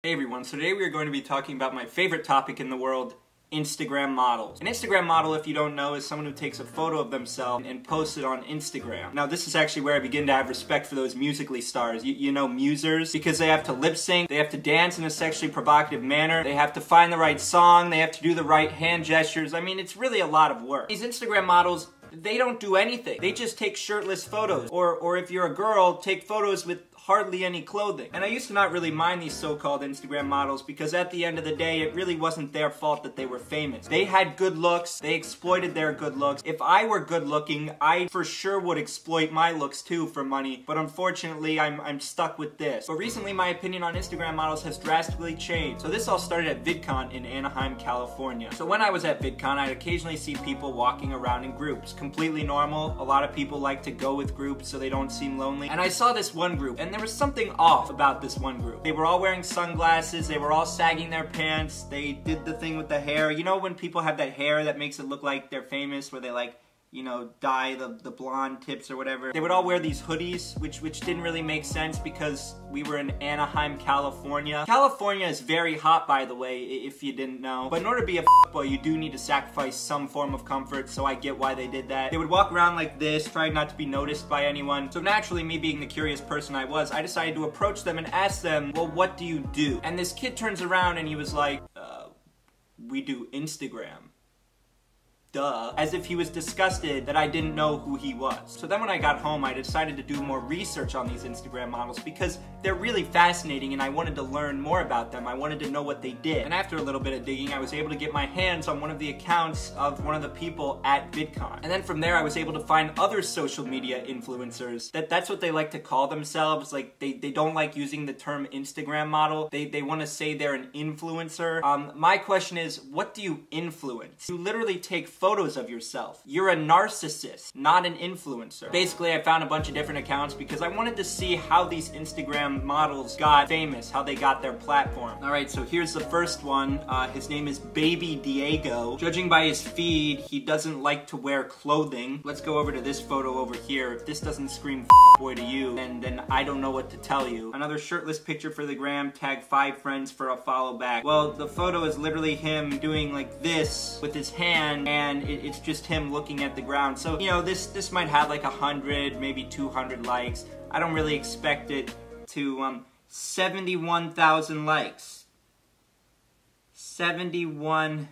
Hey everyone, so today we are going to be talking about my favorite topic in the world, Instagram models. An Instagram model, if you don't know, is someone who takes a photo of themselves and posts it on Instagram. Now this is actually where I begin to have respect for those Musical.ly stars. You know, musers, because they have to lip sync, they have to dance in a sexually provocative manner, they have to find the right song, they have to do the right hand gestures. I mean, it's really a lot of work. These Instagram models, they don't do anything. They just take shirtless photos. Or if you're a girl, take photos with hardly any clothing. And I used to not really mind these so-called Instagram models because at the end of the day, it really wasn't their fault that they were famous. They had good looks, they exploited their good looks. If I were good looking, I for sure would exploit my looks too for money, but unfortunately, I'm stuck with this. But recently, my opinion on Instagram models has drastically changed. So this all started at VidCon in Anaheim, California. So when I was at VidCon, I'd occasionally see people walking around in groups. Completely normal. A lot of people like to go with groups so they don't seem lonely. And I saw this one group, and there was something off about this one group. They were all wearing sunglasses, they were all sagging their pants, they did the thing with the hair. You know when people have that hair that makes it look like they're famous, where they like, you know, dye the blonde tips or whatever. They would all wear these hoodies, which didn't really make sense because we were in Anaheim, California. California is very hot, by the way, if you didn't know. But in order to be a fuckboy, you do need to sacrifice some form of comfort, so I get why they did that. They would walk around like this, trying not to be noticed by anyone. So naturally, me being the curious person I was, I decided to approach them and ask them, well, what do you do? And this kid turns around and he was like, we do Instagram. Duh. As if he was disgusted that I didn't know who he was. So then when I got home, I decided to do more research on these Instagram models because they're really fascinating and I wanted to learn more about them. I wanted to know what they did. And after a little bit of digging, I was able to get my hands on one of the accounts of one of the people at VidCon. And then from there, I was able to find other social media influencers. That's what they like to call themselves. Like, they don't like using the term Instagram model. They want to say they're an influencer. My question is, what do you influence? You literally take photos of yourself. You're a narcissist, not an influencer. Basically, I found a bunch of different accounts because I wanted to see how these Instagram models got famous, how they got their platform. Alright, so here's the first one. His name is Baby Diego. Judging by his feed, he doesn't like to wear clothing. Let's go over to this photo over here. If this doesn't scream boy to you, then I don't know what to tell you. Another shirtless picture for the gram, tag 5 friends for a follow back. Well, the photo is literally him doing like this with his hand, and it's just him looking at the ground. So, you know, this might have like 100, maybe 200 likes. I don't really expect it to, 71,000 likes. 71,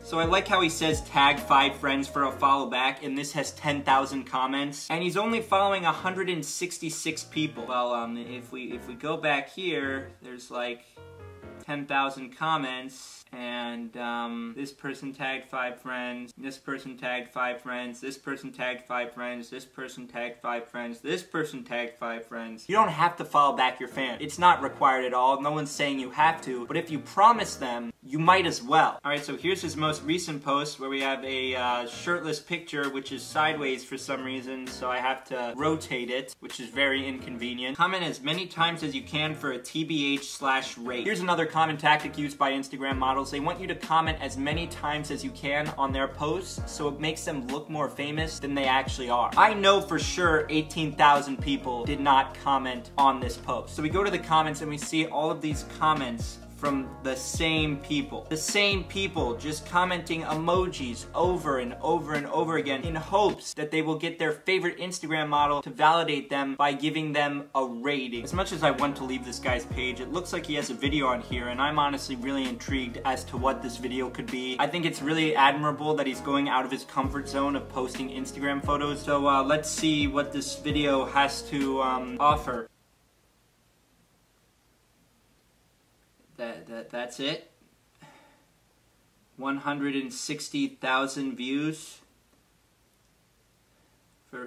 So I like how he says tag 5 friends for a follow back, and this has 10,000 comments, and he's only following 166 people. Well, if we go back here, there's like 10,000 comments, and this person tagged 5 friends, this person tagged 5 friends, this person tagged 5 friends, this person tagged 5 friends, this person tagged 5 friends. You don't have to follow back your fan. It's not required at all. No one's saying you have to, but if you promise them, you might as well. Alright, so here's his most recent post where we have a shirtless picture, which is sideways for some reason, so I have to rotate it, which is very inconvenient. Comment as many times as you can for a TBH/rate. Here's another common tactic used by Instagram models. They want you to comment as many times as you can on their posts, so it makes them look more famous than they actually are. I know for sure 18,000 people did not comment on this post. So we go to the comments and we see all of these comments from the same people. The same people just commenting emojis over and over and over again in hopes that they will get their favorite Instagram model to validate them by giving them a rating. As much as I want to leave this guy's page, it looks like he has a video on here, and I'm honestly really intrigued as to what this video could be. I think it's really admirable that he's going out of his comfort zone of posting Instagram photos. So let's see what this video has to offer. That's it. 160,000 views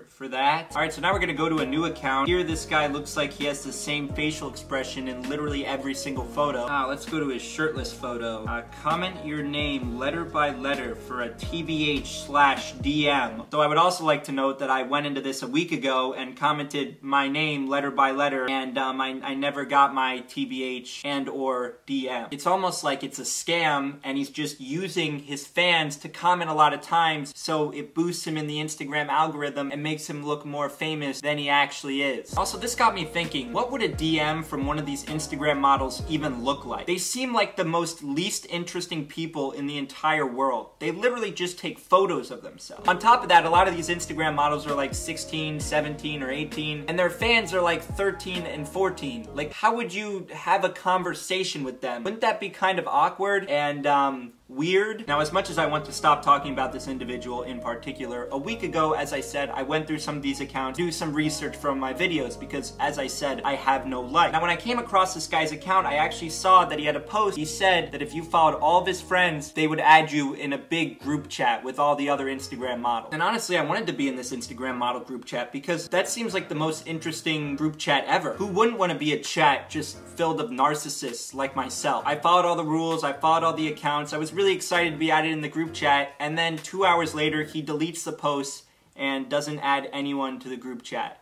for that. Alright, so now we're gonna go to a new account. Here this guy looks like he has the same facial expression in literally every single photo. Let's go to his shirtless photo. Comment your name letter by letter for a TBH/DM. So I would also like to note that I went into this a week ago and commented my name letter by letter, and I never got my TBH and or DM. It's almost like it's a scam, and he's just using his fans to comment a lot of times so it boosts him in the Instagram algorithm and and makes him look more famous than he actually is. Also, this got me thinking, what would a DM from one of these Instagram models even look like? They seem like the most least interesting people in the entire world. They literally just take photos of themselves. On top of that, a lot of these Instagram models are like 16, 17, or 18, and their fans are like 13 and 14. Like, how would you have a conversation with them? Wouldn't that be kind of awkward and weird? Now, as much as I want to stop talking about this individual in particular, a week ago, as I said, I went through some of these accounts, do some research from my videos, because as I said, I have no life. Now, when I came across this guy's account, I actually saw that he had a post. He said that if you followed all of his friends, they would add you in a big group chat with all the other Instagram models. And honestly, I wanted to be in this Instagram model group chat because that seems like the most interesting group chat ever. Who wouldn't want to be a chat just filled of narcissists like myself? I followed all the rules, I followed all the accounts, I was really excited to be added in the group chat, and then 2 hours later, he deletes the post and doesn't add anyone to the group chat.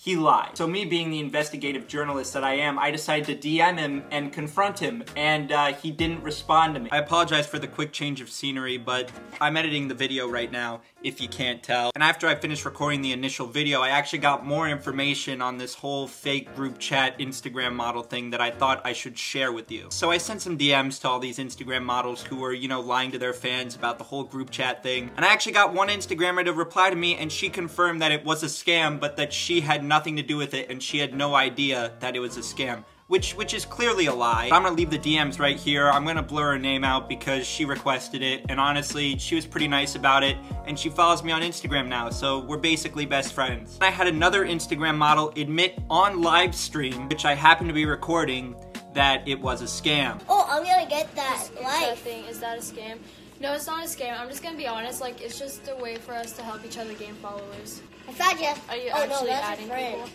He lied. So me being the investigative journalist that I am, I decided to DM him and confront him, and he didn't respond to me. I apologize for the quick change of scenery, but I'm editing the video right now, if you can't tell. And after I finished recording the initial video, I actually got more information on this whole fake group chat Instagram model thing that I thought I should share with you. So I sent some DMs to all these Instagram models who were, you know, lying to their fans about the whole group chat thing. And I actually got one Instagrammer to reply to me, and she confirmed that it was a scam, but that she had nothing to do with it, and she had no idea that it was a scam. Which is clearly a lie. I'm gonna leave the DMs right here. I'm gonna blur her name out because she requested it, and honestly, she was pretty nice about it, and she follows me on Instagram now, so we're basically best friends. I had another Instagram model admit on live stream, which I happened to be recording, that it was a scam. Oh, I'm gonna get that live. Is that a scam? No, it's not a scam. I'm just gonna be honest, like, it's just a way for us to help each other gain followers. I found you. Are you oh, actually no, that's adding a friend. people?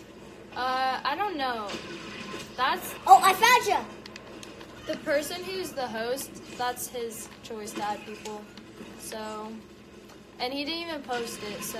I don't know. That's... Oh, I found you! The person who's the host, that's his choice to add people. So... And he didn't even post it, so...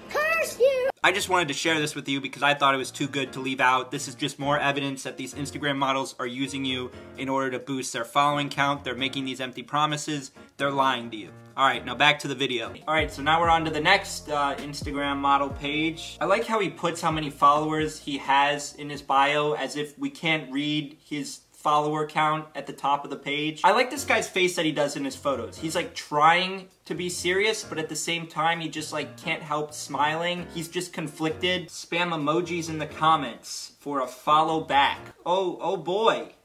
Curse you! I just wanted to share this with you because I thought it was too good to leave out. This is just more evidence that these Instagram models are using you in order to boost their following count. They're making these empty promises. They're lying to you. Alright, now back to the video. Alright, so now we're on to the next Instagram model page. I like how he puts how many followers he has in his bio as if we can't read his follower count at the top of the page. I like this guy's face that he does in his photos. He's like trying to be serious, but at the same time, he just like can't help smiling. He's just conflicted. Spam emojis in the comments for a follow back. Oh boy.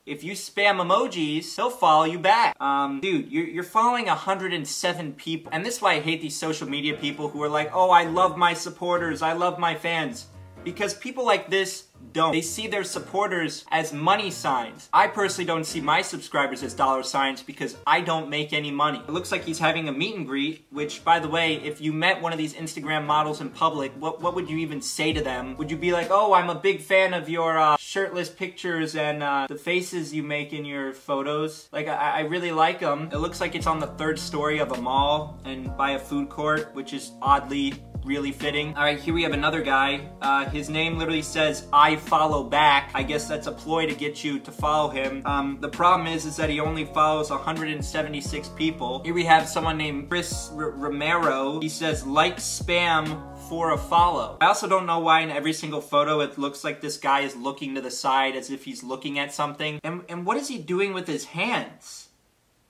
If you spam emojis, he'll follow you back. Dude, you're following 107 people. And this is why I hate these social media people who are like, oh, I love my supporters, I love my fans. Because people like this don't. They see their supporters as money signs. I personally don't see my subscribers as dollar signs because I don't make any money. It looks like he's having a meet and greet, which, by the way, if you met one of these Instagram models in public, what would you even say to them? Would you be like, oh, I'm a big fan of your shirtless pictures and the faces you make in your photos? Like, I really like them. It looks like it's on the 3rd story of a mall and by a food court, which is oddly really fitting. Alright, here we have another guy. His name literally says, I follow back. I guess that's a ploy to get you to follow him. The problem is that he only follows 176 people. Here we have someone named Chris Romero. He says, like spam for a follow. I also don't know why in every single photo it looks like this guy is looking to the side as if he's looking at something. And what is he doing with his hands?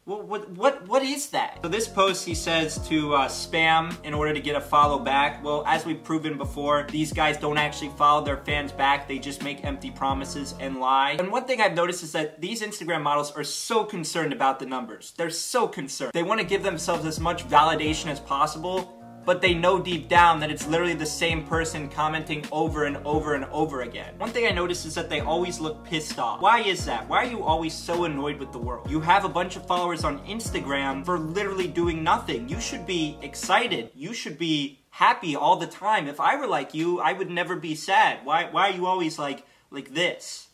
What is that? So this post, he says to spam in order to get a follow back. Well, as we've proven before, these guys don't actually follow their fans back. They just make empty promises and lie. And one thing I've noticed is that these Instagram models are so concerned about the numbers. They're so concerned. They want to give themselves as much validation as possible, but they know deep down that it's literally the same person commenting over and over and over again. One thing I noticed is that they always look pissed off. Why is that? Why are you always so annoyed with the world? You have a bunch of followers on Instagram for literally doing nothing. You should be excited. You should be happy all the time. If I were like you, I would never be sad. Why are you always like this?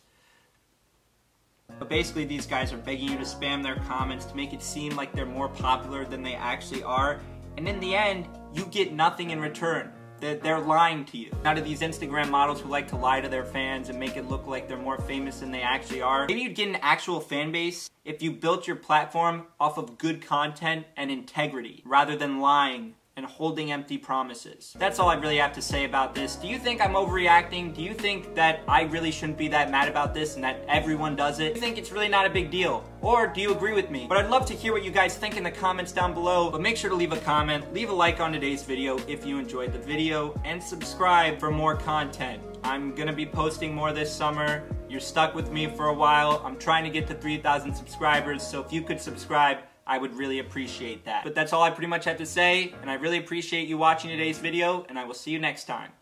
But basically, these guys are begging you to spam their comments to make it seem like they're more popular than they actually are. And in the end, you get nothing in return. They're lying to you. Now to these Instagram models who like to lie to their fans and make it look like they're more famous than they actually are, maybe you'd get an actual fan base if you built your platform off of good content and integrity, rather than lying and holding empty promises. That's all I really have to say about this. Do you think I'm overreacting? Do you think that I really shouldn't be that mad about this and that everyone does it? Do you think it's really not a big deal? Or do you agree with me? But I'd love to hear what you guys think in the comments down below. But make sure to leave a comment, leave a like on today's video if you enjoyed the video, and subscribe for more content. I'm gonna be posting more this summer. You're stuck with me for a while. I'm trying to get to 3,000 subscribers, so if you could subscribe, I would really appreciate that. But that's all I pretty much have to say, and I really appreciate you watching today's video, and I will see you next time.